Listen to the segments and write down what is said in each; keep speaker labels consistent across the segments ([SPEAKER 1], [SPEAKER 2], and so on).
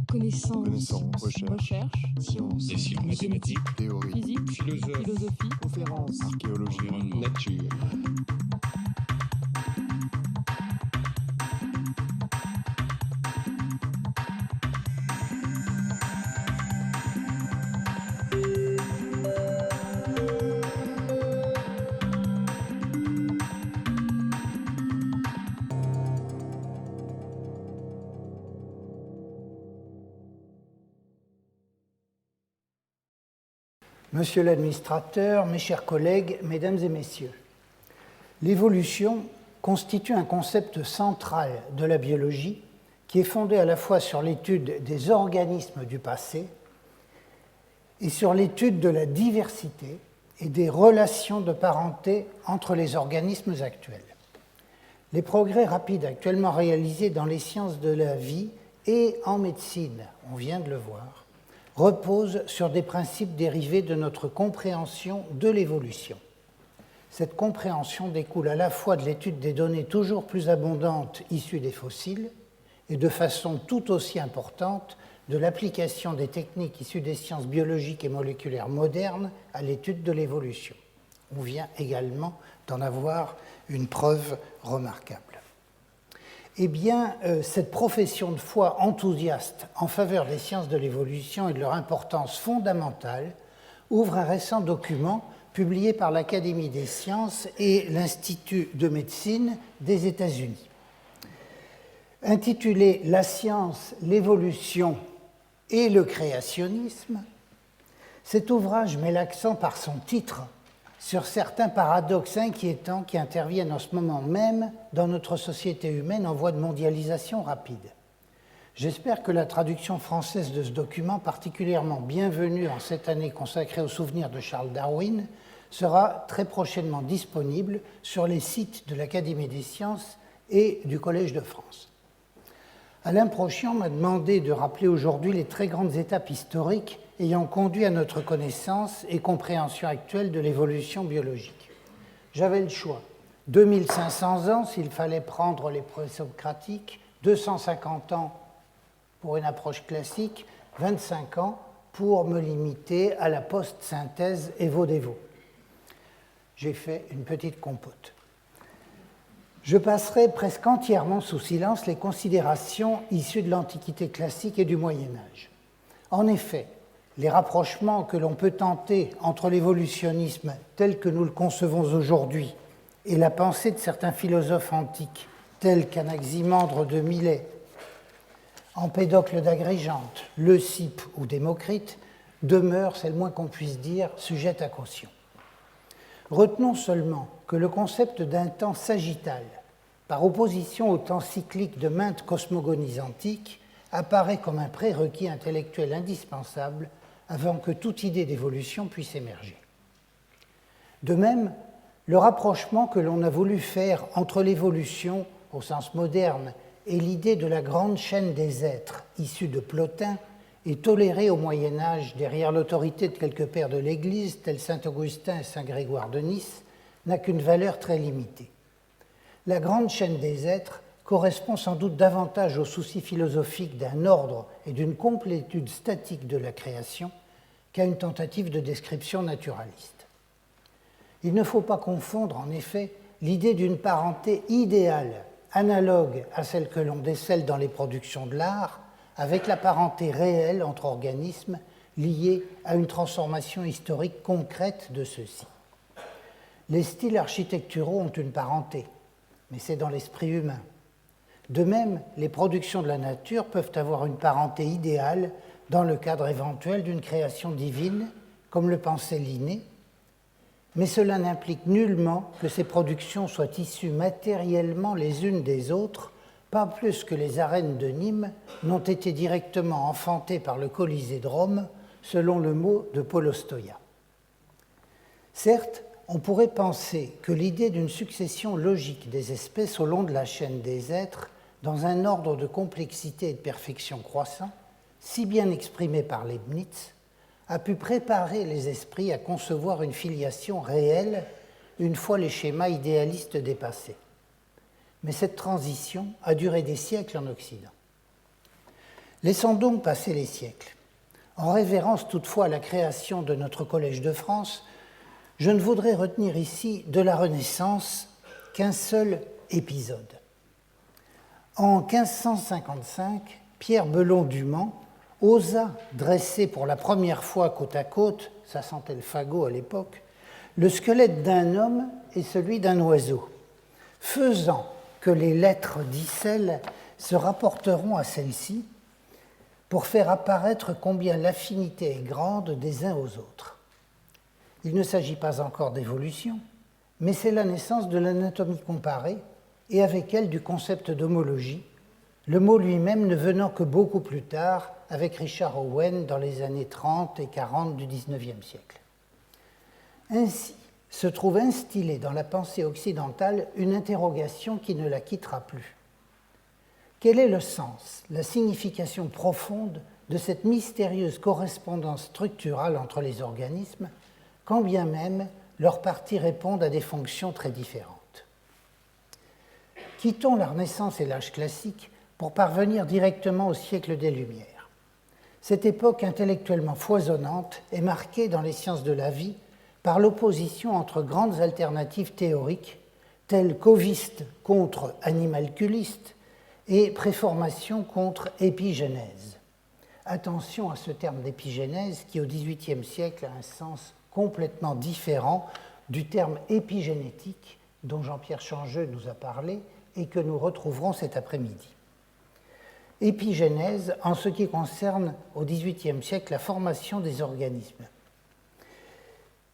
[SPEAKER 1] Connaissance, recherche,
[SPEAKER 2] sciences,
[SPEAKER 1] sciences,
[SPEAKER 2] mathématiques,
[SPEAKER 1] théorie,
[SPEAKER 2] physique,
[SPEAKER 1] philosophie,
[SPEAKER 2] conférences,
[SPEAKER 1] archéologie,
[SPEAKER 2] nature.
[SPEAKER 3] Monsieur l'administrateur, mes chers collègues, mesdames et messieurs, l'évolution constitue un concept central de la biologie qui est fondé à la fois sur l'étude des organismes du passé et sur l'étude de la diversité et des relations de parenté entre les organismes actuels. Les progrès rapides actuellement réalisés dans les sciences de la vie et en médecine, on vient de le voir, repose sur des principes dérivés de notre compréhension de l'évolution. Cette compréhension découle à la fois de l'étude des données toujours plus abondantes issues des fossiles et de façon tout aussi importante de l'application des techniques issues des sciences biologiques et moléculaires modernes à l'étude de l'évolution. On vient également d'en avoir une preuve remarquable. Eh bien, cette profession de foi enthousiaste en faveur des sciences de l'évolution et de leur importance fondamentale ouvre un récent document publié par l'Académie des sciences et l'Institut de médecine des États-Unis. Intitulé « La science, l'évolution et le créationnisme », cet ouvrage met l'accent par son titre sur certains paradoxes inquiétants qui interviennent en ce moment même dans notre société humaine en voie de mondialisation rapide. J'espère que la traduction française de ce document, particulièrement bienvenue en cette année consacrée au souvenir de Charles Darwin, sera très prochainement disponible sur les sites de l'Académie des sciences et du Collège de France. Alain Prochian m'a demandé de rappeler aujourd'hui les très grandes étapes historiques ayant conduit à notre connaissance et compréhension actuelle de l'évolution biologique. J'avais le choix, 2500 ans s'il fallait prendre les présocratiques, 250 ans pour une approche classique, 25 ans pour me limiter à la post-synthèse Evo-Devo. J'ai fait une petite compote. Je passerai presque entièrement sous silence les considérations issues de l'Antiquité classique et du Moyen-Âge. En effet, les rapprochements que l'on peut tenter entre l'évolutionnisme tel que nous le concevons aujourd'hui et la pensée de certains philosophes antiques tels qu'Anaximandre de Milet, Empédocle d'Agrégente, Leucippe ou Démocrite demeurent, c'est le moins qu'on puisse dire, sujettes à caution. Retenons seulement que le concept d'un temps sagittal, par opposition au temps cyclique de maintes cosmogonies antiques, apparaît comme un prérequis intellectuel indispensable avant que toute idée d'évolution puisse émerger. De même, le rapprochement que l'on a voulu faire entre l'évolution, au sens moderne, et l'idée de la grande chaîne des êtres issue de Plotin est toléré au Moyen-Âge derrière l'autorité de quelques pères de l'Église, tels saint Augustin et saint Grégoire de Nice, n'a qu'une valeur très limitée. La grande chaîne des êtres correspond sans doute davantage au souci philosophique d'un ordre et d'une complétude statique de la création qu'à une tentative de description naturaliste. Il ne faut pas confondre, en effet, l'idée d'une parenté idéale, analogue à celle que l'on décèle dans les productions de l'art, avec la parenté réelle entre organismes liés à une transformation historique concrète de ceux-ci. Les styles architecturaux ont une parenté, mais c'est dans l'esprit humain. De même, les productions de la nature peuvent avoir une parenté idéale dans le cadre éventuel d'une création divine, comme le pensait Linné, mais cela n'implique nullement que ces productions soient issues matériellement les unes des autres, pas plus que les arènes de Nîmes n'ont été directement enfantées par le Colisée de Rome, selon le mot de Paul Ostoia. Certes, on pourrait penser que l'idée d'une succession logique des espèces au long de la chaîne des êtres, dans un ordre de complexité et de perfection croissant, si bien exprimé par Leibniz, a pu préparer les esprits à concevoir une filiation réelle une fois les schémas idéalistes dépassés. Mais cette transition a duré des siècles en Occident. Laissons donc passer les siècles. En révérence toutefois à la création de notre Collège de France, je ne voudrais retenir ici de la Renaissance qu'un seul épisode. En 1555, Pierre Belon du Mans osa dresser pour la première fois côte à côte, ça sentait le fagot à l'époque, le squelette d'un homme et celui d'un oiseau, faisant que les lettres d'Icelle se rapporteront à celles-ci pour faire apparaître combien l'affinité est grande des uns aux autres. Il ne s'agit pas encore d'évolution, mais c'est la naissance de l'anatomie comparée et avec elle du concept d'homologie, le mot lui-même ne venant que beaucoup plus tard avec Richard Owen dans les années 30 et 40 du XIXe siècle. Ainsi se trouve instillée dans la pensée occidentale une interrogation qui ne la quittera plus. Quel est le sens, la signification profonde de cette mystérieuse correspondance structurale entre les organismes, quand bien même leurs parties répondent à des fonctions très différentes? Quittons la Renaissance et l'âge classique pour parvenir directement au siècle des Lumières. Cette époque intellectuellement foisonnante est marquée dans les sciences de la vie par l'opposition entre grandes alternatives théoriques, telles qu'oviste contre animalculiste et préformation contre épigénèse. Attention à ce terme d'épigénèse qui, au XVIIIe siècle, a un sens complètement différent du terme épigénétique dont Jean-Pierre Changeux nous a parlé et que nous retrouverons cet après-midi. Épigénèse en ce qui concerne, au XVIIIe siècle, la formation des organismes,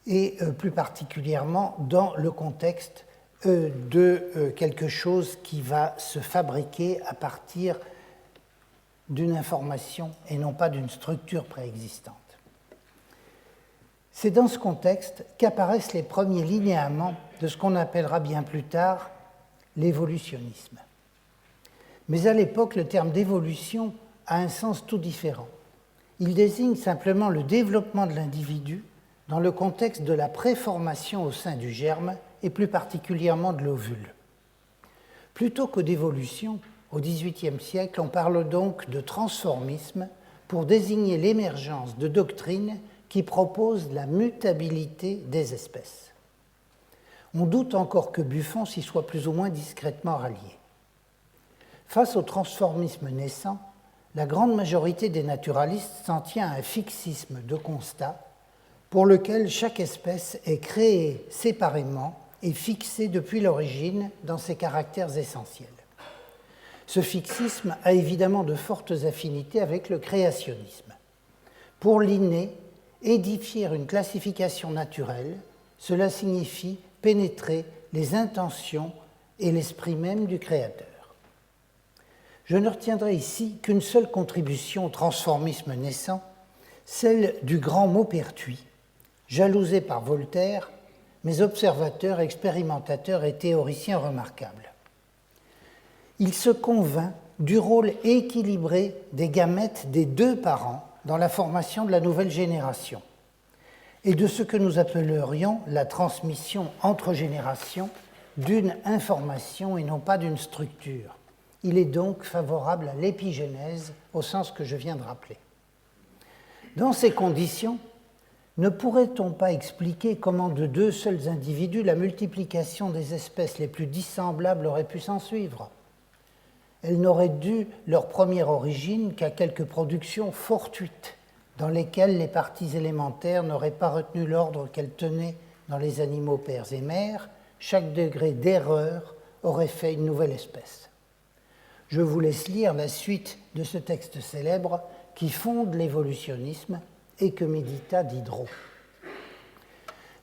[SPEAKER 3] et plus particulièrement dans le contexte de quelque chose qui va se fabriquer à partir d'une information et non pas d'une structure préexistante. C'est dans ce contexte qu'apparaissent les premiers linéaments de ce qu'on appellera bien plus tard l'évolutionnisme. Mais à l'époque, le terme d'évolution a un sens tout différent. Il désigne simplement le développement de l'individu dans le contexte de la préformation au sein du germe et plus particulièrement de l'ovule. Plutôt que d'évolution, au XVIIIe siècle, on parle donc de transformisme pour désigner l'émergence de doctrines qui proposent la mutabilité des espèces. On doute encore que Buffon s'y soit plus ou moins discrètement rallié. Face au transformisme naissant, la grande majorité des naturalistes s'en tient à un fixisme de constat pour lequel chaque espèce est créée séparément et fixée depuis l'origine dans ses caractères essentiels. Ce fixisme a évidemment de fortes affinités avec le créationnisme. Pour Linné, édifier une classification naturelle, cela signifie pénétrer les intentions et l'esprit même du créateur. Je ne retiendrai ici qu'une seule contribution au transformisme naissant, celle du grand Maupertuis, jalousé par Voltaire, mais observateur, expérimentateur et théoricien remarquable. Il se convainc du rôle équilibré des gamètes des deux parents dans la formation de la nouvelle génération et de ce que nous appellerions la transmission entre générations d'une information et non pas d'une structure. Il est donc favorable à l'épigénèse au sens que je viens de rappeler. Dans ces conditions, ne pourrait-on pas expliquer comment de deux seuls individus la multiplication des espèces les plus dissemblables aurait pu s'en suivre? Elles n'auraient dû leur première origine qu'à quelques productions fortuites dans lesquelles les parties élémentaires n'auraient pas retenu l'ordre qu'elles tenaient dans les animaux pères et mères. Chaque degré d'erreur aurait fait une nouvelle espèce. Je vous laisse lire la suite de ce texte célèbre qui fonde l'évolutionnisme et que médita Diderot.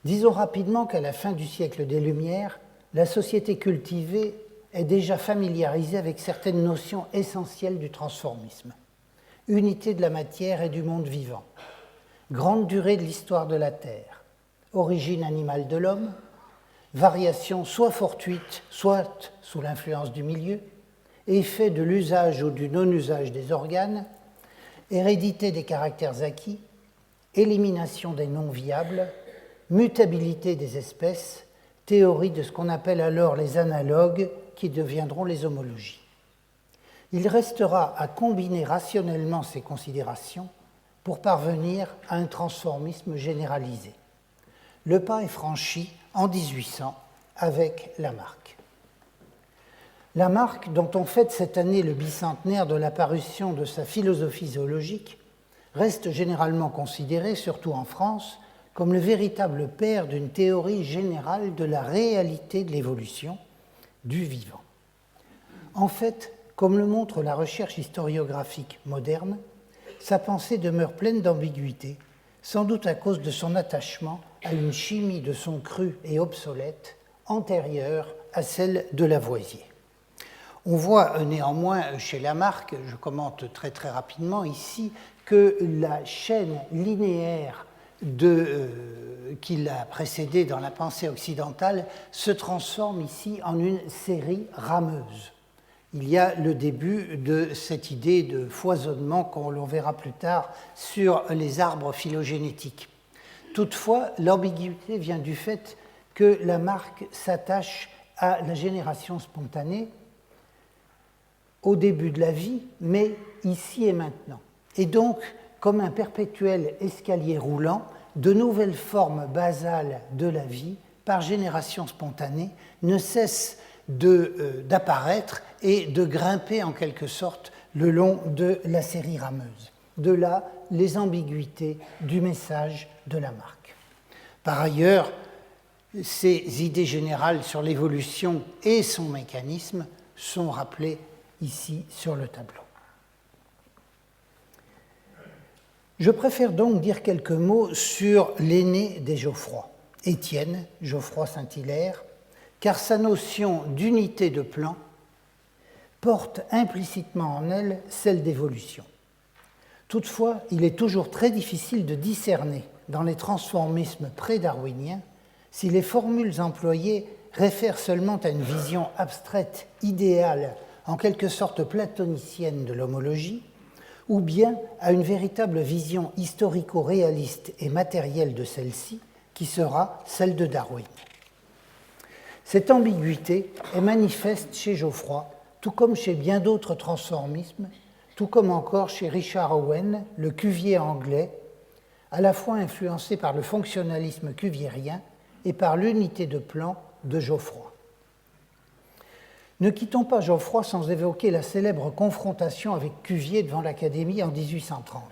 [SPEAKER 3] Disons rapidement qu'à la fin du siècle des Lumières, la société cultivée est déjà familiarisée avec certaines notions essentielles du transformisme. Unité de la matière et du monde vivant, grande durée de l'histoire de la Terre, origine animale de l'homme, variation soit fortuite, soit sous l'influence du milieu, effet de l'usage ou du non-usage des organes, hérédité des caractères acquis, élimination des non viables, mutabilité des espèces, théorie de ce qu'on appelle alors les analogues qui deviendront les homologies. il restera à combiner rationnellement ces considérations pour parvenir à un transformisme généralisé. Le pas est franchi en 1800 avec Lamarck. Lamarck, dont on fête cette année le bicentenaire de la parution de sa philosophie zoologique, reste généralement considéré, surtout en France, comme le véritable père d'une théorie générale de la réalité de l'évolution du vivant. En fait, comme le montre la recherche historiographique moderne, sa pensée demeure pleine d'ambiguïté, sans doute à cause de son attachement à une chimie de son cru et obsolète, antérieure à celle de Lavoisier. On voit néanmoins chez Lamarck, je commente très très rapidement ici, que la chaîne linéaire qui l'a précédée dans la pensée occidentale se transforme ici en une série rameuse. Il y a le début de cette idée de foisonnement qu'on verra plus tard sur les arbres phylogénétiques. Toutefois, l'ambiguïté vient du fait que Lamarck s'attache à la génération spontanée au début de la vie, mais ici et maintenant. Et donc, comme un perpétuel escalier roulant, de nouvelles formes basales de la vie, par génération spontanée, ne cessent d'apparaître et de grimper en quelque sorte le long de la série rameuse. De là, les ambiguïtés du message de Lamarck. Par ailleurs, ces idées générales sur l'évolution et son mécanisme sont rappelées ici sur le tableau. Je préfère donc dire quelques mots sur l'aîné des Geoffroy, Étienne Geoffroy Saint-Hilaire, car sa notion d'unité de plan porte implicitement en elle celle d'évolution. Toutefois, il est toujours très difficile de discerner dans les transformismes pré-darwiniens si les formules employées réfèrent seulement à une vision abstraite, idéale, en quelque sorte platonicienne de l'homologie, ou bien à une véritable vision historico-réaliste et matérielle de celle-ci, qui sera celle de Darwin. Cette ambiguïté est manifeste chez Geoffroy, tout comme chez bien d'autres transformismes, tout comme encore chez Richard Owen, le Cuvier anglais, à la fois influencé par le fonctionnalisme cuviérien et par l'unité de plan de Geoffroy. Ne quittons pas Geoffroy sans évoquer la célèbre confrontation avec Cuvier devant l'Académie en 1830.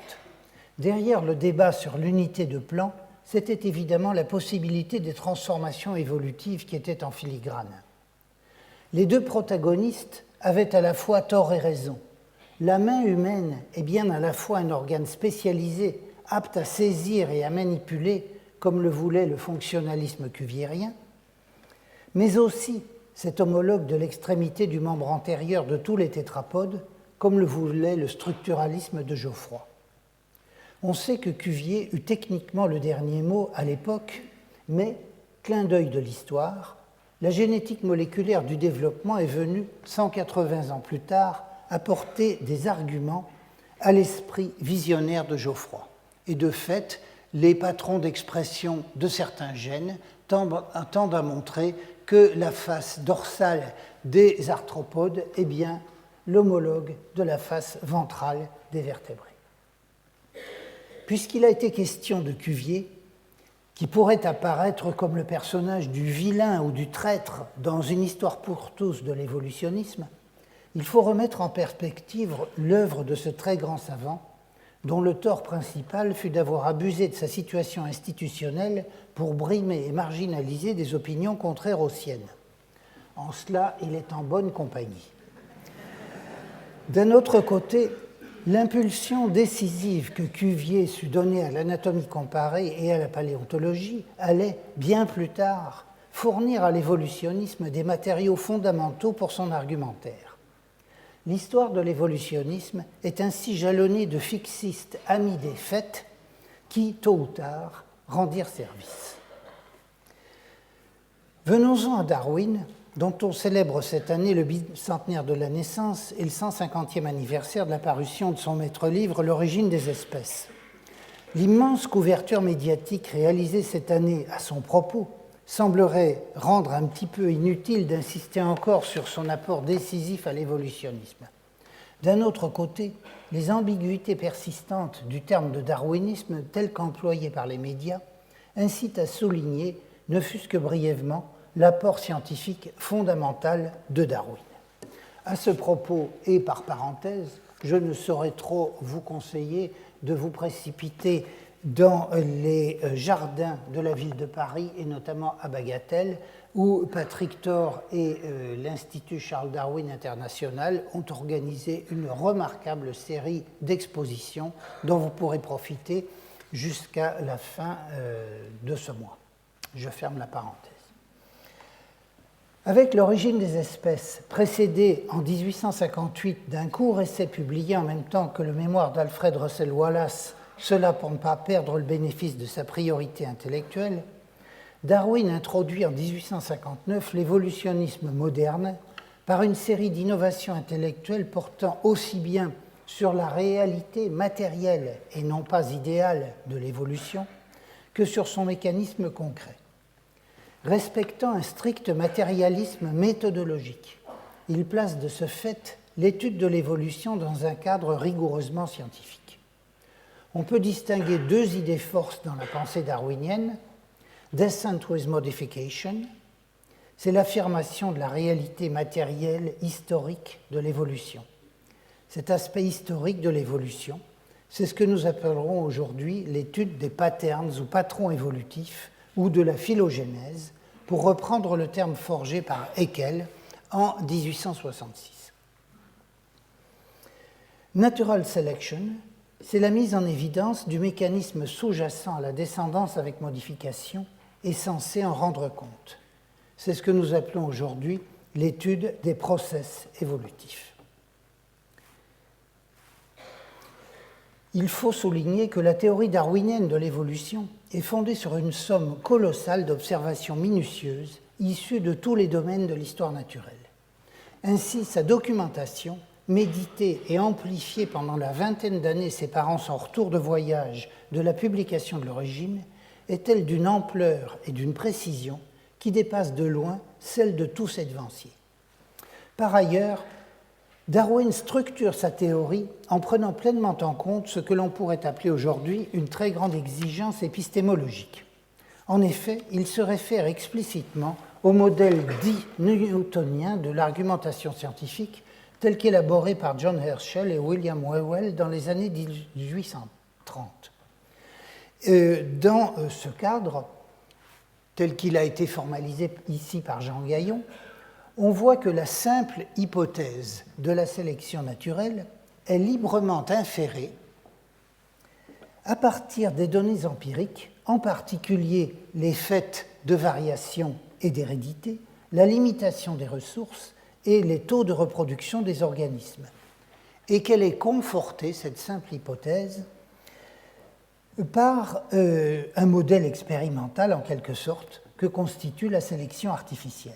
[SPEAKER 3] Derrière le débat sur l'unité de plan, c'était évidemment la possibilité des transformations évolutives qui étaient en filigrane. Les deux protagonistes avaient à la fois tort et raison. La main humaine est bien à la fois un organe spécialisé, apte à saisir et à manipuler, comme le voulait le fonctionnalisme cuviérien, mais aussi cet homologue de l'extrémité du membre antérieur de tous les tétrapodes, comme le voulait le structuralisme de Geoffroy. On sait que Cuvier eut techniquement le dernier mot à l'époque, mais, clin d'œil de l'histoire, la génétique moléculaire du développement est venue, 180 ans plus tard, apporter des arguments à l'esprit visionnaire de Geoffroy. Et de fait, les patrons d'expression de certains gènes tendent à montrer que la face dorsale des arthropodes est bien l'homologue de la face ventrale des vertébrés. Puisqu'il a été question de Cuvier, qui pourrait apparaître comme le personnage du vilain ou du traître dans une histoire pour tous de l'évolutionnisme, il faut remettre en perspective l'œuvre de ce très grand savant, dont le tort principal fut d'avoir abusé de sa situation institutionnelle pour brimer et marginaliser des opinions contraires aux siennes. En cela, il est en bonne compagnie. D'un autre côté, l'impulsion décisive que Cuvier sut donner à l'anatomie comparée et à la paléontologie allait, bien plus tard, fournir à l'évolutionnisme des matériaux fondamentaux pour son argumentaire. L'histoire de l'évolutionnisme est ainsi jalonnée de fixistes amis des faits qui, tôt ou tard, rendirent service. Venons-en à Darwin, dont on célèbre cette année le bicentenaire de la naissance et le 150e anniversaire de la parution de son maître-livre « L'origine des espèces ». L'immense couverture médiatique réalisée cette année à son propos semblerait rendre un petit peu inutile d'insister encore sur son apport décisif à l'évolutionnisme. D'un autre côté, les ambiguïtés persistantes du terme de darwinisme tel qu'employé par les médias incitent à souligner, ne fût-ce que brièvement, l'apport scientifique fondamental de Darwin. À ce propos, et par parenthèse, je ne saurais trop vous conseiller de vous précipiter dans les jardins de la ville de Paris, et notamment à Bagatelle, où Patrick Thor et l'Institut Charles Darwin International ont organisé une remarquable série d'expositions dont vous pourrez profiter jusqu'à la fin de ce mois. Je ferme la parenthèse. Avec l'origine des espèces, précédée en 1858 d'un court essai publié en même temps que le mémoire d'Alfred Russel Wallace, cela pour ne pas perdre le bénéfice de sa priorité intellectuelle, Darwin introduit en 1859 l'évolutionnisme moderne par une série d'innovations intellectuelles portant aussi bien sur la réalité matérielle et non pas idéale de l'évolution que sur son mécanisme concret. Respectant un strict matérialisme méthodologique, il place de ce fait l'étude de l'évolution dans un cadre rigoureusement scientifique. On peut distinguer deux idées forces dans la pensée darwinienne. Descent with modification, c'est l'affirmation de la réalité matérielle historique de l'évolution. Cet aspect historique de l'évolution, c'est ce que nous appellerons aujourd'hui l'étude des patterns ou patrons évolutifs ou de la phylogénèse, pour reprendre le terme forgé par Haeckel en 1866. Natural selection, c'est la mise en évidence du mécanisme sous-jacent à la descendance avec modification et censé en rendre compte. C'est ce que nous appelons aujourd'hui l'étude des process évolutifs. Il faut souligner que la théorie darwinienne de l'évolution est fondée sur une somme colossale d'observations minutieuses issues de tous les domaines de l'histoire naturelle. Ainsi, sa documentation, méditée et amplifiée pendant la vingtaine d'années séparant son retour de voyage de la publication de l'origine, est-elle d'une ampleur et d'une précision qui dépassent de loin celle de tous ses devanciers. Par ailleurs, Darwin structure sa théorie en prenant pleinement en compte ce que l'on pourrait appeler aujourd'hui une très grande exigence épistémologique. En effet, il se réfère explicitement au modèle dit newtonien de l'argumentation scientifique tel qu'élaboré par John Herschel et William Whewell dans les années 1830. Dans ce cadre, tel qu'il a été formalisé ici par Jean Gaillon, on voit que la simple hypothèse de la sélection naturelle est librement inférée à partir des données empiriques, en particulier les faits de variation et d'hérédité, la limitation des ressources et les taux de reproduction des organismes, et qu'elle est confortée, cette simple hypothèse, par un modèle expérimental, en quelque sorte, que constitue la sélection artificielle.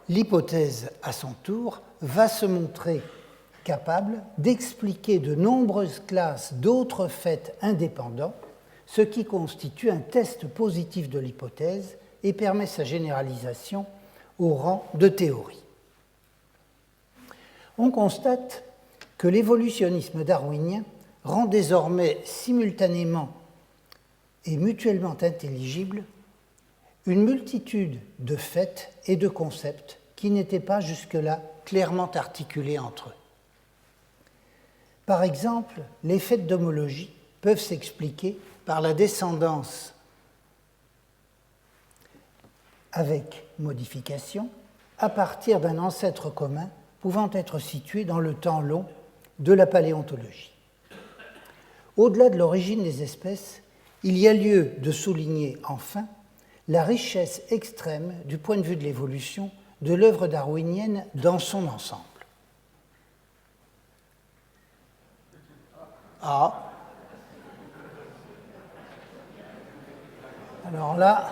[SPEAKER 3] L'hypothèse, à son tour, va se montrer capable d'expliquer de nombreuses classes d'autres faits indépendants, ce qui constitue un test positif de l'hypothèse et permet sa généralisation au rang de théorie. On constate que l'évolutionnisme darwinien rend désormais simultanément et mutuellement intelligible une multitude de faits et de concepts qui n'étaient pas jusque-là clairement articulés entre eux. Par exemple, les faits d'homologie peuvent s'expliquer par la descendance avec modification à partir d'un ancêtre commun pouvant être situé dans le temps long de la paléontologie. Au-delà de l'origine des espèces, il y a lieu de souligner enfin la richesse extrême du point de vue de l'évolution de l'œuvre darwinienne dans son ensemble. Ah. Alors là,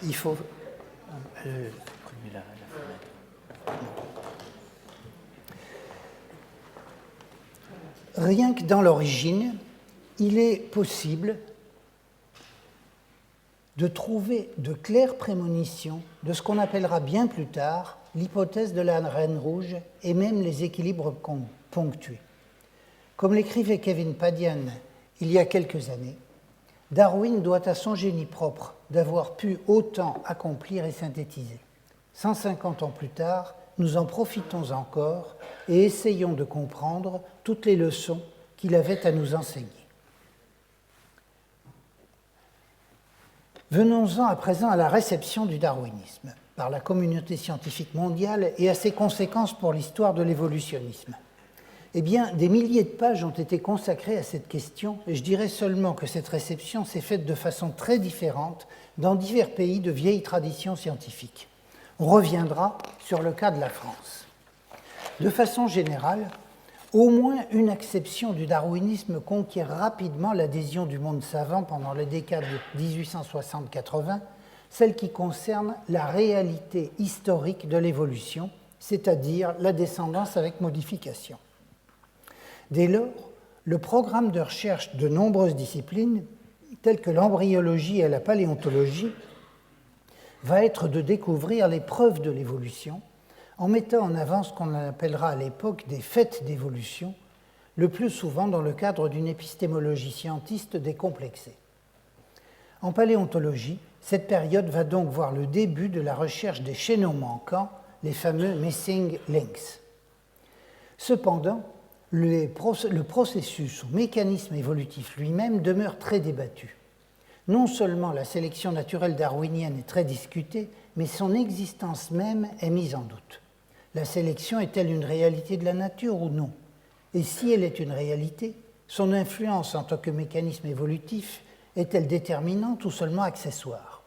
[SPEAKER 3] il faut rien que dans l'origine, il est possible de trouver de claires prémonitions de ce qu'on appellera bien plus tard l'hypothèse de la reine rouge et même les équilibres ponctués. Comme l'écrivait Kevin Padian il y a quelques années, Darwin doit à son génie propre d'avoir pu autant accomplir et synthétiser. 150 ans plus tard, nous en profitons encore et essayons de comprendre toutes les leçons qu'il avait à nous enseigner. Venons-en à présent à la réception du darwinisme par la communauté scientifique mondiale et à ses conséquences pour l'histoire de l'évolutionnisme. Eh bien, des milliers de pages ont été consacrées à cette question et je dirais seulement que cette réception s'est faite de façon très différente dans divers pays de vieilles traditions scientifiques. On reviendra sur le cas de la France. De façon générale, au moins une acception du darwinisme conquiert rapidement l'adhésion du monde savant pendant les décades 1860-80, celle qui concerne la réalité historique de l'évolution, c'est-à-dire la descendance avec modification. Dès lors, le programme de recherche de nombreuses disciplines, telles que l'embryologie et la paléontologie, va être de découvrir les preuves de l'évolution en mettant en avant ce qu'on appellera à l'époque des faits d'évolution, le plus souvent dans le cadre d'une épistémologie scientiste décomplexée. En paléontologie, cette période va donc voir le début de la recherche des chaînons manquants, les fameux missing links. Cependant, le processus ou mécanisme évolutif lui-même demeure très débattu. Non seulement la sélection naturelle darwinienne est très discutée, mais son existence même est mise en doute. La sélection est-elle une réalité de la nature ou non? Et si elle est une réalité, son influence en tant que mécanisme évolutif est-elle déterminante ou seulement accessoire?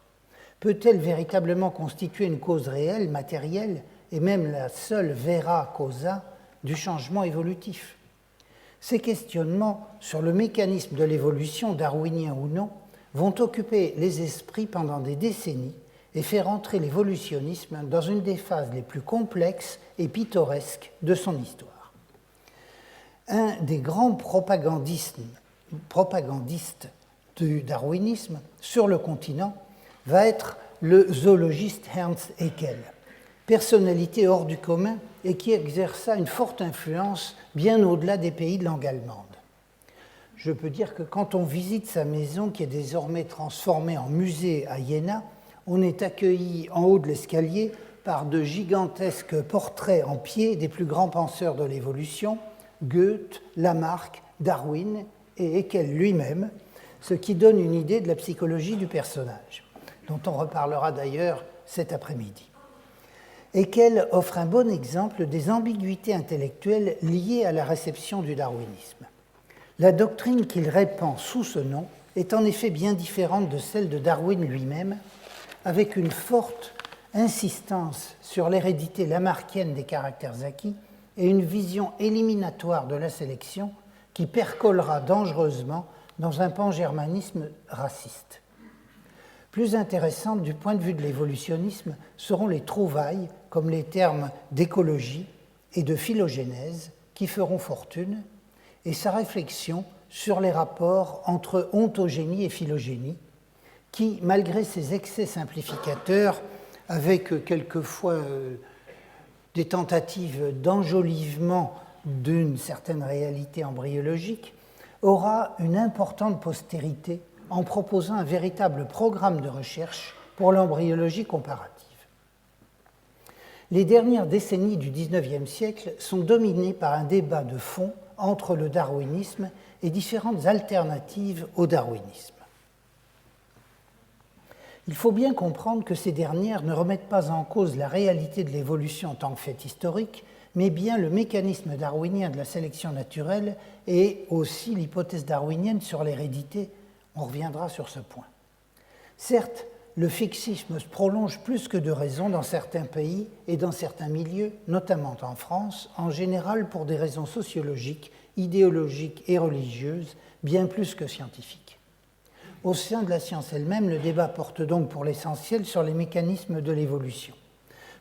[SPEAKER 3] Peut-elle véritablement constituer une cause réelle, matérielle, et même la seule vera causa du changement évolutif? Ces questionnements sur le mécanisme de l'évolution, darwinien ou non, vont occuper les esprits pendant des décennies et faire entrer l'évolutionnisme dans une des phases les plus complexes et pittoresques de son histoire. Un des grands propagandistes du darwinisme sur le continent va être le zoologiste Ernst Haeckel, personnalité hors du commun et qui exerça une forte influence bien au-delà des pays de langue allemande. Je peux dire que quand on visite sa maison, qui est désormais transformée en musée à Iéna, on est accueilli en haut de l'escalier par de gigantesques portraits en pied des plus grands penseurs de l'évolution, Goethe, Lamarck, Darwin et Haeckel lui-même, ce qui donne une idée de la psychologie du personnage, dont on reparlera d'ailleurs cet après-midi. Haeckel offre un bon exemple des ambiguïtés intellectuelles liées à la réception du darwinisme. La doctrine qu'il répand sous ce nom est en effet bien différente de celle de Darwin lui-même, avec une forte insistance sur l'hérédité lamarckienne des caractères acquis et une vision éliminatoire de la sélection qui percolera dangereusement dans un pangermanisme raciste. Plus intéressantes du point de vue de l'évolutionnisme seront les trouvailles, comme les termes d'écologie et de phylogénèse, qui feront fortune, et sa réflexion sur les rapports entre ontogénie et phylogénie, qui, malgré ses excès simplificateurs, avec quelquefois des tentatives d'enjolivement d'une certaine réalité embryologique, aura une importante postérité en proposant un véritable programme de recherche pour l'embryologie comparative. Les dernières décennies du XIXe siècle sont dominées par un débat de fond entre le darwinisme et différentes alternatives au darwinisme. Il faut bien comprendre que ces dernières ne remettent pas en cause la réalité de l'évolution en tant que fait historique, mais bien le mécanisme darwinien de la sélection naturelle et aussi l'hypothèse darwinienne sur l'hérédité. On reviendra sur ce point. Certes, le fixisme se prolonge plus que de raison dans certains pays et dans certains milieux, notamment en France, en général pour des raisons sociologiques, idéologiques et religieuses, bien plus que scientifiques. Au sein de la science elle-même, le débat porte donc pour l'essentiel sur les mécanismes de l'évolution.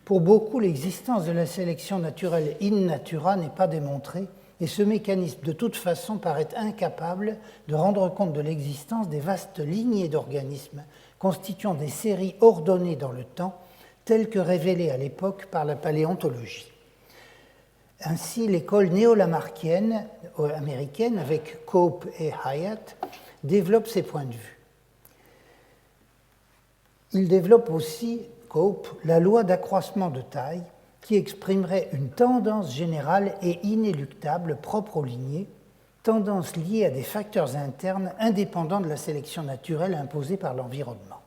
[SPEAKER 3] Pour beaucoup, l'existence de la sélection naturelle in natura n'est pas démontrée, et ce mécanisme de toute façon paraît incapable de rendre compte de l'existence des vastes lignées d'organismes constituant des séries ordonnées dans le temps, telles que révélées à l'époque par la paléontologie. Ainsi, l'école néo-lamarckienne américaine, avec Cope et Hyatt, développe ces points de vue. Il développe aussi, Cope, la loi d'accroissement de taille qui exprimerait une tendance générale et inéluctable propre aux lignées, tendance liée à des facteurs internes indépendants de la sélection naturelle imposée par l'environnement.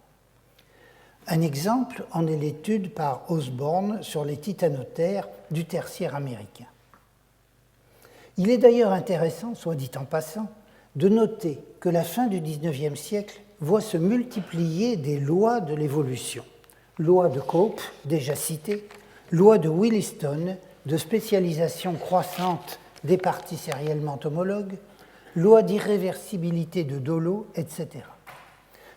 [SPEAKER 3] Un exemple en est l'étude par Osborne sur les titanothères du Tertiaire américain. Il est d'ailleurs intéressant, soit dit en passant, de noter que la fin du XIXe siècle voit se multiplier des lois de l'évolution. Loi de Cope, déjà citée, loi de Williston, de spécialisation croissante des parties sériellement homologues, loi d'irréversibilité de Dollo, etc.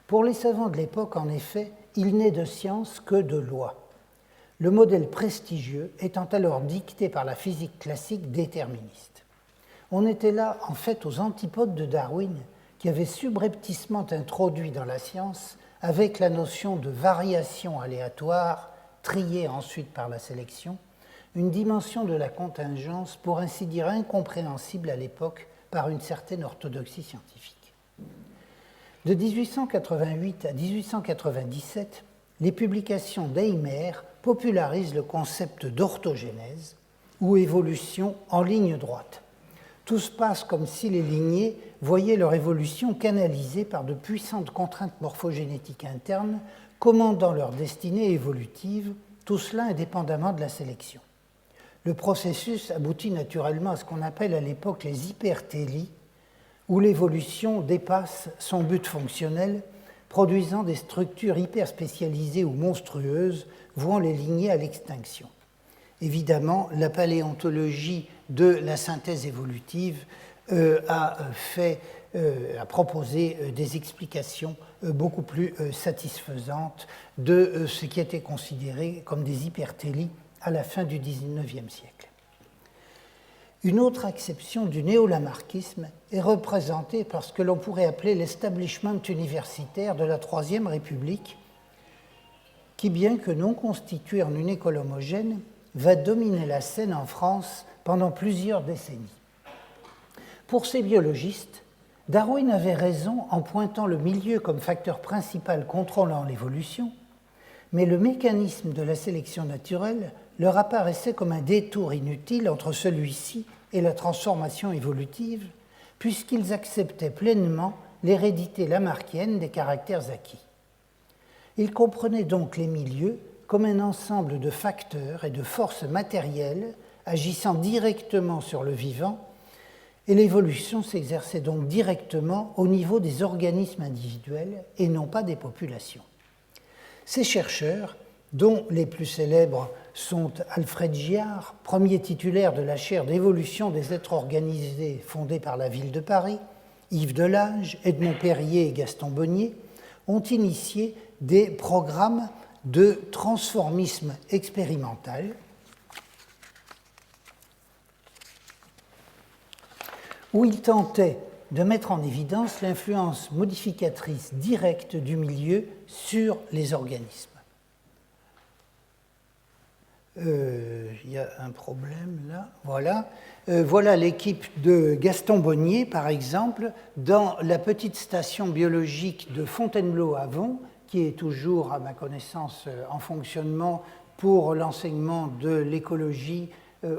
[SPEAKER 3] Pour les savants de l'époque, en effet, il n'est de science que de lois. Le modèle prestigieux étant alors dicté par la physique classique déterministe. On était là, en fait, aux antipodes de Darwin, qui avait subrepticement introduit dans la science, avec la notion de variation aléatoire, triée ensuite par la sélection, une dimension de la contingence, pour ainsi dire incompréhensible à l'époque par une certaine orthodoxie scientifique. De 1888 à 1897, les publications d'Eimer popularisent le concept d'orthogénèse, ou évolution en ligne droite. Tout se passe comme si les lignées voyaient leur évolution canalisée par de puissantes contraintes morphogénétiques internes, commandant leur destinée évolutive, tout cela indépendamment de la sélection. Le processus aboutit naturellement à ce qu'on appelle à l'époque les hypertélies, où l'évolution dépasse son but fonctionnel, produisant des structures hyperspécialisées ou monstrueuses, vouant les lignées à l'extinction. Évidemment, la paléontologie de la synthèse évolutive a proposé des explications beaucoup plus satisfaisantes de ce qui était considéré comme des hypertélies à la fin du XIXe siècle. Une autre acception du néo-lamarckisme est représentée par ce que l'on pourrait appeler l'establishment universitaire de la Troisième République, qui, bien que non constitué en une école homogène, va dominer la scène en France pendant plusieurs décennies. Pour ces biologistes, Darwin avait raison en pointant le milieu comme facteur principal contrôlant l'évolution, mais le mécanisme de la sélection naturelle leur apparaissait comme un détour inutile entre celui-ci et la transformation évolutive, puisqu'ils acceptaient pleinement l'hérédité lamarckienne des caractères acquis. Ils comprenaient donc les milieux comme un ensemble de facteurs et de forces matérielles agissant directement sur le vivant, et l'évolution s'exerçait donc directement au niveau des organismes individuels et non pas des populations. Ces chercheurs, dont les plus célèbres sont Alfred Giard, premier titulaire de la chaire d'évolution des êtres organisés fondée par la ville de Paris, Yves Delage, Edmond Perrier et Gaston Bonnier, ont initié des programmes de transformisme expérimental où ils tentaient de mettre en évidence l'influence modificatrice directe du milieu sur les organismes. Il y a un problème là, voilà. Voilà l'équipe de Gaston Bonnier, par exemple, dans la petite station biologique de Fontainebleau-Avon, qui est toujours, à ma connaissance, en fonctionnement pour l'enseignement de l'écologie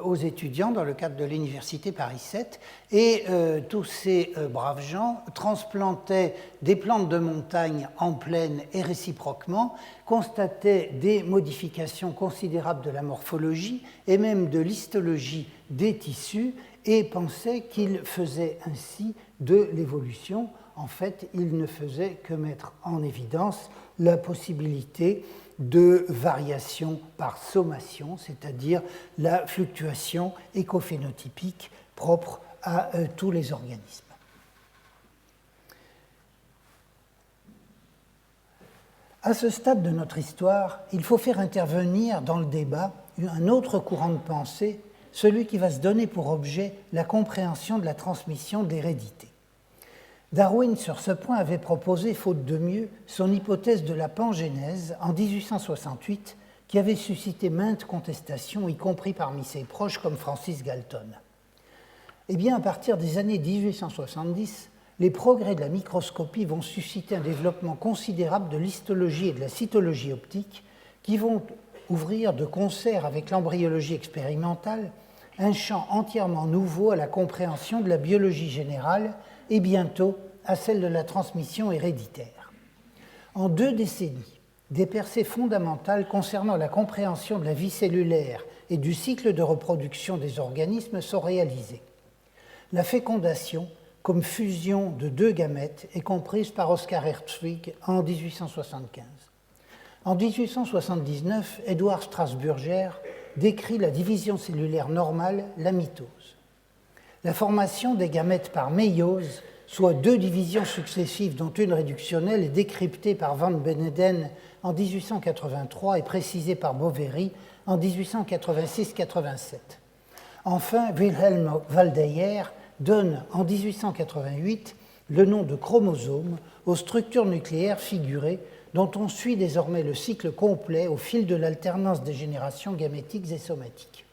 [SPEAKER 3] aux étudiants dans le cadre de l'Université Paris 7. Et tous ces braves gens transplantaient des plantes de montagne en plaine et réciproquement, constataient des modifications considérables de la morphologie et même de l'histologie des tissus et pensaient qu'ils faisaient ainsi de l'évolution. En fait, ils ne faisaient que mettre en évidence la possibilité de variation par sommation, c'est-à-dire la fluctuation écophénotypique propre à tous les organismes. À ce stade de notre histoire, il faut faire intervenir dans le débat un autre courant de pensée, celui qui va se donner pour objet la compréhension de la transmission de l'hérédité. Darwin, sur ce point, avait proposé, faute de mieux, son hypothèse de la pangénèse en 1868, qui avait suscité maintes contestations, y compris parmi ses proches comme Francis Galton. Eh bien, à partir des années 1870, les progrès de la microscopie vont susciter un développement considérable de l'histologie et de la cytologie optique qui vont ouvrir de concert avec l'embryologie expérimentale un champ entièrement nouveau à la compréhension de la biologie générale et bientôt à celle de la transmission héréditaire. En 2 décennies, des percées fondamentales concernant la compréhension de la vie cellulaire et du cycle de reproduction des organismes sont réalisées. La fécondation, comme fusion de 2 gamètes, est comprise par Oscar Hertwig en 1875. En 1879, Edward Strasburger décrit la division cellulaire normale, la mitose. La formation des gamètes par méiose, soit 2 divisions successives dont une réductionnelle, est décryptée par Van Beneden en 1883 et précisée par Boveri en 1886-87. Enfin, Wilhelm Waldeyer donne en 1888 le nom de chromosome aux structures nucléaires figurées dont on suit désormais le cycle complet au fil de l'alternance des générations gamétiques et somatiques.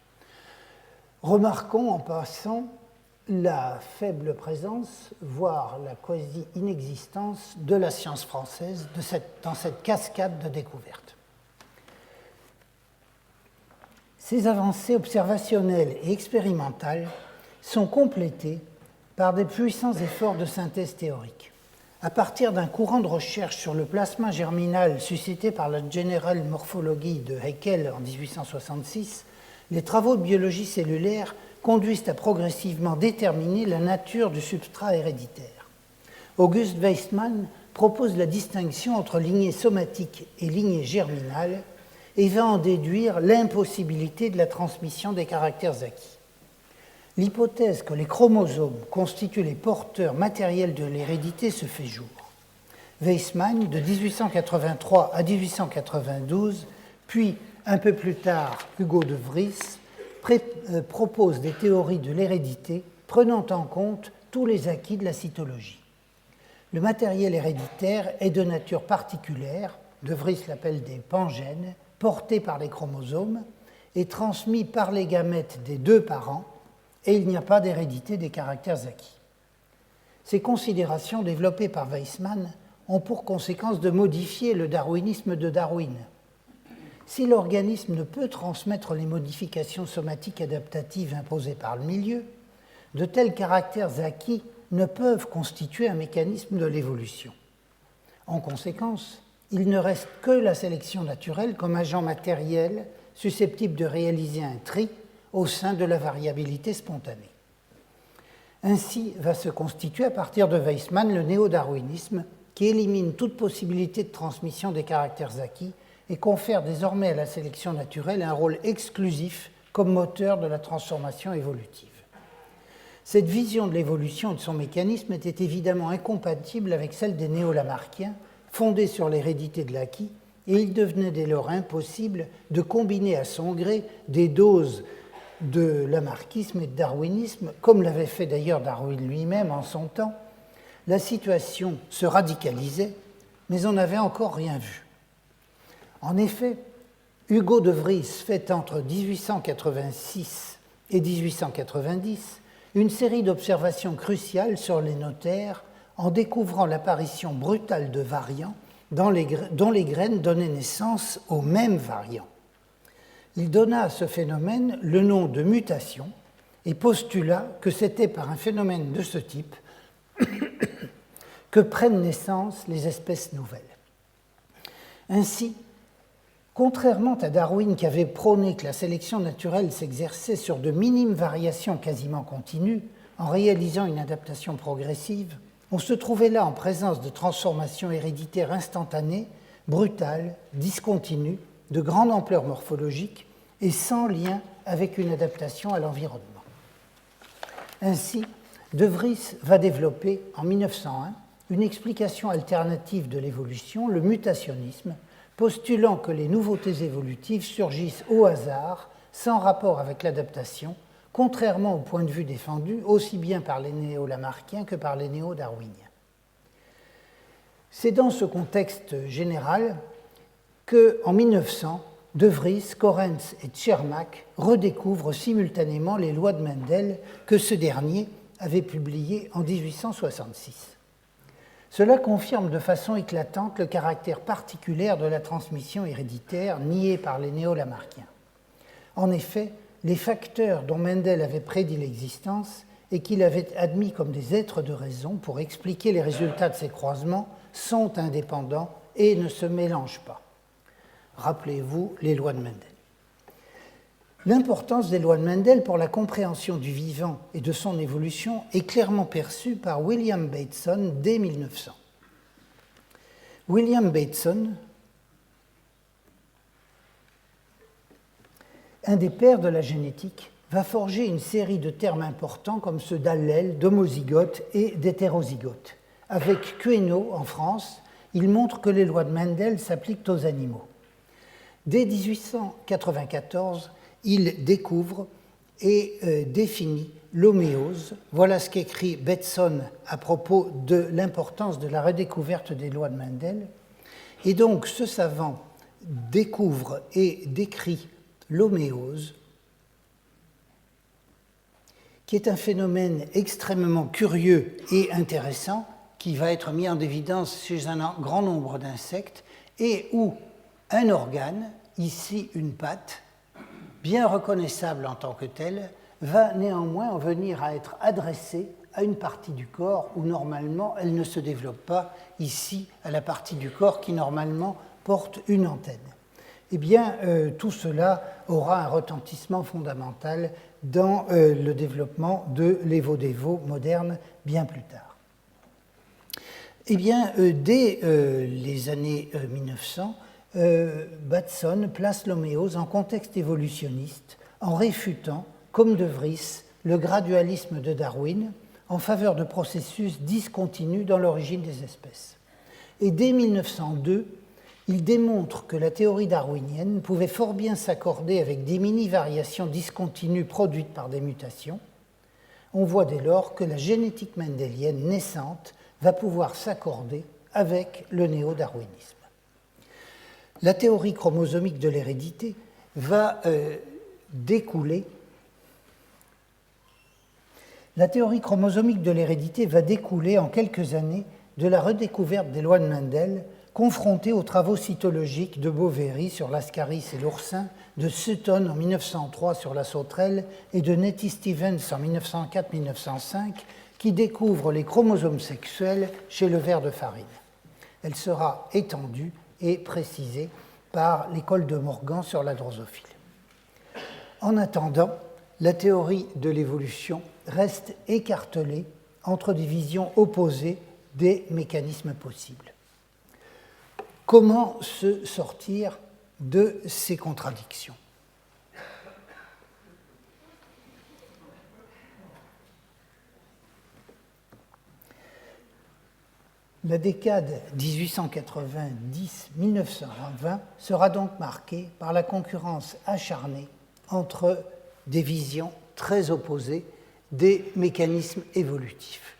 [SPEAKER 3] Remarquons en passant la faible présence, voire la quasi-inexistence de la science française dans cette cascade de découvertes. Ces avancées observationnelles et expérimentales sont complétées par des puissants efforts de synthèse théorique. À partir d'un courant de recherche sur le plasma germinal suscité par la General Morphology de Haeckel en 1866, les travaux de biologie cellulaire conduisent à progressivement déterminer la nature du substrat héréditaire. August Weismann propose la distinction entre lignée somatique et lignée germinale et va en déduire l'impossibilité de la transmission des caractères acquis. L'hypothèse que les chromosomes constituent les porteurs matériels de l'hérédité se fait jour. Weismann, de 1883 à 1892, puis un peu plus tard Hugo de Vries, propose des théories de l'hérédité prenant en compte tous les acquis de la cytologie. Le matériel héréditaire est de nature particulière, de Vries l'appelle des pangènes, portés par les chromosomes et transmis par les gamètes des 2 parents, et il n'y a pas d'hérédité des caractères acquis. Ces considérations développées par Weismann ont pour conséquence de modifier le darwinisme de Darwin. Si l'organisme ne peut transmettre les modifications somatiques adaptatives imposées par le milieu, de tels caractères acquis ne peuvent constituer un mécanisme de l'évolution. En conséquence, il ne reste que la sélection naturelle comme agent matériel susceptible de réaliser un tri au sein de la variabilité spontanée. Ainsi va se constituer à partir de Weismann le néo-darwinisme qui élimine toute possibilité de transmission des caractères acquis et confère désormais à la sélection naturelle un rôle exclusif comme moteur de la transformation évolutive. Cette vision de l'évolution et de son mécanisme était évidemment incompatible avec celle des néo-lamarckiens, fondée sur l'hérédité de l'acquis, et il devenait dès lors impossible de combiner à son gré des doses de lamarckisme et de darwinisme, comme l'avait fait d'ailleurs Darwin lui-même en son temps. La situation se radicalisait, mais on n'avait encore rien vu. En effet, Hugo de Vries fait entre 1886 et 1890 une série d'observations cruciales sur les notaires en découvrant l'apparition brutale de variants dont les graines donnaient naissance aux mêmes variants. Il donna à ce phénomène le nom de mutation et postula que c'était par un phénomène de ce type que prennent naissance les espèces nouvelles. Ainsi, contrairement à Darwin qui avait prôné que la sélection naturelle s'exerçait sur de minimes variations quasiment continues en réalisant une adaptation progressive, on se trouvait là en présence de transformations héréditaires instantanées, brutales, discontinues, de grande ampleur morphologique et sans lien avec une adaptation à l'environnement. Ainsi, De Vries va développer en 1901 une explication alternative de l'évolution, le mutationnisme, postulant que les nouveautés évolutives surgissent au hasard, sans rapport avec l'adaptation, contrairement au point de vue défendu aussi bien par les néo-lamarckiens que par les néo-darwiniens. C'est dans ce contexte général qu'en 1900, De Vries, Correns et Tschermak redécouvrent simultanément les lois de Mendel que ce dernier avait publiées en 1866. Cela confirme de façon éclatante le caractère particulier de la transmission héréditaire niée par les néo-lamarckiens. En effet, les facteurs dont Mendel avait prédit l'existence et qu'il avait admis comme des êtres de raison pour expliquer les résultats de ces croisements sont indépendants et ne se mélangent pas. Rappelez-vous les lois de Mendel. L'importance des lois de Mendel pour la compréhension du vivant et de son évolution est clairement perçue par William Bateson dès 1900. William Bateson, un des pères de la génétique, va forger une série de termes importants comme ceux d'allèles, d'homozygotes et d'hétérozygotes. Avec Queneau, en France, il montre que les lois de Mendel s'appliquent aux animaux. Dès 1894, il découvre et définit l'homéose. Voilà ce qu'écrit Bateson à propos de l'importance de la redécouverte des lois de Mendel. Et donc, ce savant découvre et décrit l'homéose, qui est un phénomène extrêmement curieux et intéressant, qui va être mis en évidence chez un grand nombre d'insectes, et où un organe, ici une patte, bien reconnaissable en tant que telle, va néanmoins en venir à être adressée à une partie du corps où normalement elle ne se développe pas, ici à la partie du corps qui normalement porte une antenne. Eh bien, tout cela aura un retentissement fondamental dans le développement de l'évo-dévo moderne bien plus tard. Eh bien, dès les années 1900, Bateson place l'homéose en contexte évolutionniste en réfutant, comme De Vries, le gradualisme de Darwin en faveur de processus discontinus dans l'origine des espèces. Et dès 1902, il démontre que la théorie darwinienne pouvait fort bien s'accorder avec des mini-variations discontinues produites par des mutations. On voit dès lors que la génétique mendélienne naissante va pouvoir s'accorder avec le néo-darwinisme. La théorie chromosomique de l'hérédité va découler. La théorie chromosomique de l'hérédité va découler en quelques années de la redécouverte des lois de Mendel, confrontée aux travaux cytologiques de Boveri sur l'ascaris et l'oursin, de Sutton en 1903 sur la sauterelle et de Nettie Stevens en 1904-1905, qui découvrent les chromosomes sexuels chez le ver de farine. Elle sera étendue et précisée par l'école de Morgan sur la drosophile. En attendant, la théorie de l'évolution reste écartelée entre des visions opposées des mécanismes possibles. Comment se sortir de ces contradictions ? La décade 1890-1920 sera donc marquée par la concurrence acharnée entre des visions très opposées des mécanismes évolutifs.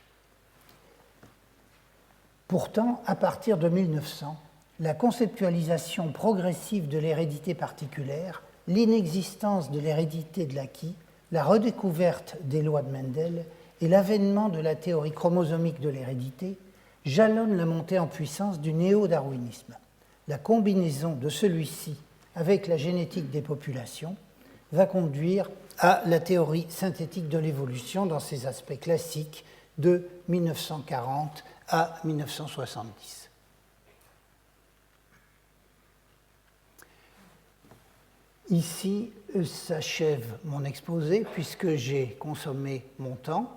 [SPEAKER 3] Pourtant, à partir de 1900, la conceptualisation progressive de l'hérédité particulière, l'inexistence de l'hérédité de l'acquis, la redécouverte des lois de Mendel et l'avènement de la théorie chromosomique de l'hérédité jalonnent la montée en puissance du néo-darwinisme. La combinaison de celui-ci avec la génétique des populations va conduire à la théorie synthétique de l'évolution dans ses aspects classiques de 1940 à 1970. Ici s'achève mon exposé puisque j'ai consommé mon temps.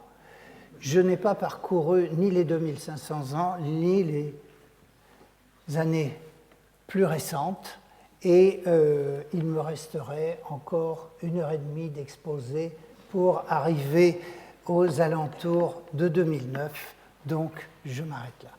[SPEAKER 3] Je n'ai pas parcouru ni les 2500 ans, ni les années plus récentes, et il me resterait encore 1h30 d'exposé pour arriver aux alentours de 2009, donc je m'arrête là.